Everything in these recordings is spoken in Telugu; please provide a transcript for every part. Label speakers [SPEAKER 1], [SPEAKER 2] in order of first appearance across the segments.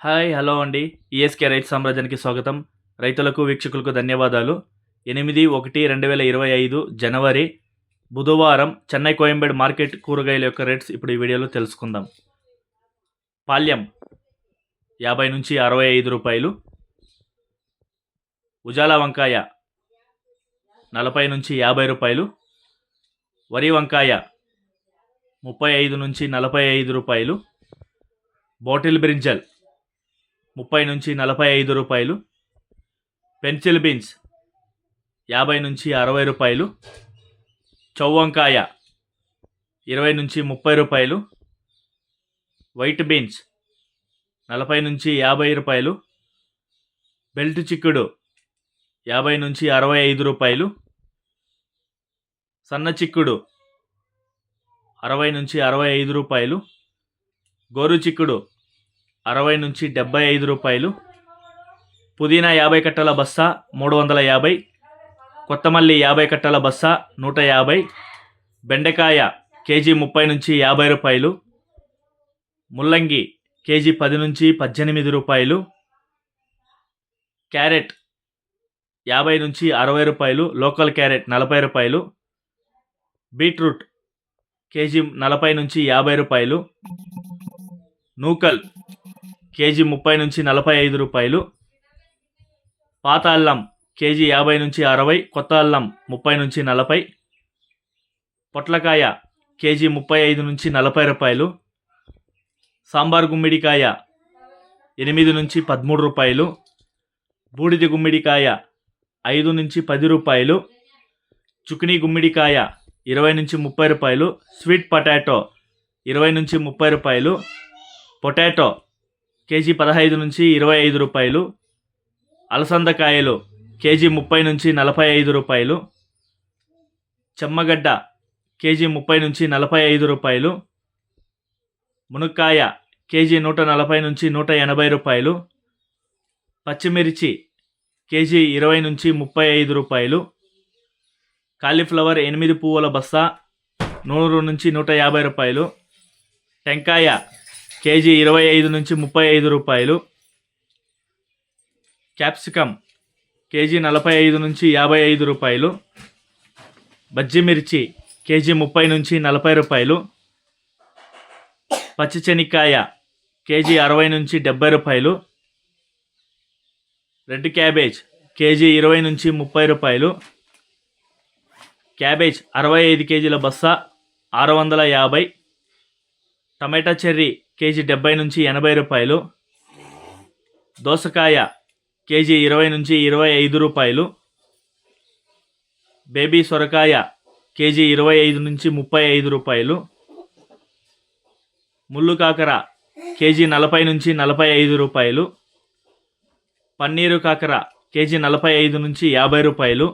[SPEAKER 1] హాయ్ హలో అండి. ఈఎస్కే రైతు సామ్రాజ్యానికి స్వాగతం. రైతులకు వీక్షకులకు ధన్యవాదాలు. 8/1/2025 జనవరి బుధవారం చెన్నై కోయంబేడు మార్కెట్ కూరగాయల యొక్క రేట్స్ ఇప్పుడు ఈ వీడియోలో తెలుసుకుందాం. పాల్యం 50 నుంచి 65 రూపాయలు, ఉజాలా వంకాయ 40 నుంచి 50 రూపాయలు, వరి వంకాయ 35 నుంచి 45 రూపాయలు, బాటిల్ బ్రింజల్ 30 నుంచి 45 రూపాయలు, పెన్సిల్ బీన్స్ 50 నుంచి 60 రూపాయలు, చౌవంకాయ 20 నుంచి 30 రూపాయలు, వైట్ బీన్స్ 40 నుంచి 50 రూపాయలు, బెల్ట్ చిక్కుడు 50 నుంచి 65 రూపాయలు, సన్న చిక్కుడు 60 నుంచి 65 రూపాయలు, గోరు చిక్కుడు 60 నుంచి 75 రూపాయలు, పుదీనా 50 కట్టల బస్తా 350, కొత్తమల్లి 50 కట్టల బస్తా 150, బెండకాయ కేజీ 30 నుంచి 50 రూపాయలు, ముల్లంగి కేజీ 10 నుంచి 18 రూపాయలు, క్యారెట్ 50 నుంచి 60 రూపాయలు, లోకల్ క్యారెట్ 40 రూపాయలు, బీట్రూట్ కేజీ 40 నుంచి 50 రూపాయలు, నూకల్ కేజీ 30 నుంచి 45 రూపాయలు, పాత అల్లం కేజీ 50 నుంచి 60, కొత్త అల్లం 30 నుంచి 40, పొట్లకాయ కేజీ 35 నుంచి 40 రూపాయలు, సాంబార్ గుమ్మిడికాయ 8 నుంచి 13 రూపాయలు, బూడిద గుమ్మిడికాయ 5 నుంచి 10 రూపాయలు, చుక్నీ గుమ్మిడికాయ 20 నుంచి 30 రూపాయలు, స్వీట్ పొటాటో 20 నుంచి 30 రూపాయలు, పొటాటో కేజీ 15 నుంచి 25 రూపాయలు, అలసందకాయలు కేజీ 30 నుంచి 45 రూపాయలు, చెమ్మగడ్డ కేజీ 30 నుంచి 45 రూపాయలు, మునక్కాయ కేజీ 140 నుంచి 180 రూపాయలు, పచ్చిమిర్చి కేజీ 20 నుంచి 35 రూపాయలు, కాలీఫ్లవర్ 8 పువ్వుల బస్తా 100 నుంచి 150 రూపాయలు, టెంకాయ కేజీ 25 నుంచి 35 రూపాయలు, క్యాప్సికమ్ కేజీ 45 నుంచి 55 రూపాయలు, బజ్జిమిర్చి కేజీ 30 నుంచి 40 రూపాయలు, పచ్చిశనక్కాయ కేజీ 60 నుంచి 70 రూపాయలు, రెడ్ క్యాబేజ్ కేజీ 20 నుంచి 30 రూపాయలు, క్యాబేజ్ 65 కేజీల బస్తా 650, టమాటా చెర్రీ కేజీ 70 నుంచి 80 రూపాయలు, దోసకాయ కేజీ 20 నుంచి 25 రూపాయలు, బేబీ సొరకాయ కేజీ 25 నుంచి 35 రూపాయలు, ముళ్ళు కాకర కేజీ 40 నుంచి 45 రూపాయలు, పన్నీరు కాకర కేజీ 45 నుంచి 50 రూపాయలు,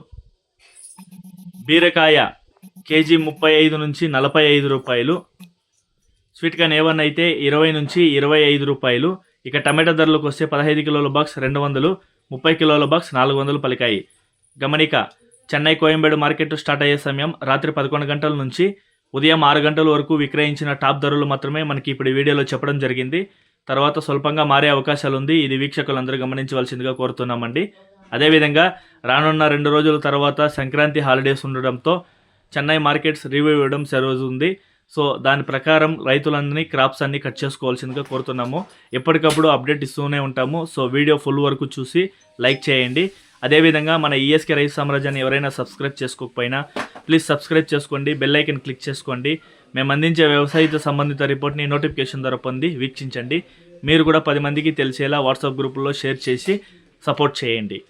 [SPEAKER 1] బీరకాయ కేజీ 35 నుంచి 45 రూపాయలు, స్వీట్ కార్న్ ఏవన్ అయితే 20 నుంచి 25 రూపాయలు. ఇక టమాటా ధరలకు వస్తే 15 కిలోల బాక్స్ 200, 30 కిలోల బాక్స్ 400 పలికాయి. గమనిక, చెన్నై కోయంబేడు మార్కెట్ స్టార్ట్ అయ్యే సమయం రాత్రి 11 గంటల నుంచి ఉదయం 6 గంటల వరకు విక్రయించిన టాప్ ధరలు మాత్రమే మనకి ఇప్పుడు వీడియోలో చెప్పడం జరిగింది. తర్వాత స్వల్పంగా మారే అవకాశాలు ఉంది. ఇది వీక్షకులందరూ గమనించవలసిందిగా కోరుతున్నామండి. అదేవిధంగా రానున్న 2 రోజుల తర్వాత సంక్రాంతి హాలిడేస్ ఉండడంతో చెన్నై మార్కెట్స్ రివ్యూ ఇవ్వడం జరుగుతుంది. సో దాని ప్రకారం రైతులందరినీ క్రాప్స్ అన్నీ కట్ చేసుకోవాల్సిందిగా కోరుతున్నాము. ఎప్పటికప్పుడు అప్డేట్ ఇస్తూనే ఉంటాము. సో వీడియో ఫుల్ వరకు చూసి లైక్ చేయండి. అదేవిధంగా మన ఈఎస్కే రైతు సామ్రాజ్యాన్ని ఎవరైనా సబ్స్క్రైబ్ చేసుకోకపోయినా ప్లీజ్ సబ్స్క్రైబ్ చేసుకోండి, బెల్ ఐకన్ క్లిక్ చేసుకోండి. మేము అందించే వ్యవసాయ సంబంధిత రిపోర్ట్ని నోటిఫికేషన్ ద్వారా పొంది వీక్షించండి. మీరు కూడా 10 మందికి తెలిసేలా వాట్సాప్ గ్రూపుల్లో షేర్ చేసి సపోర్ట్ చేయండి.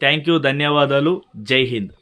[SPEAKER 1] థ్యాంక్ యూ, ధన్యవాదాలు, జై హింద్.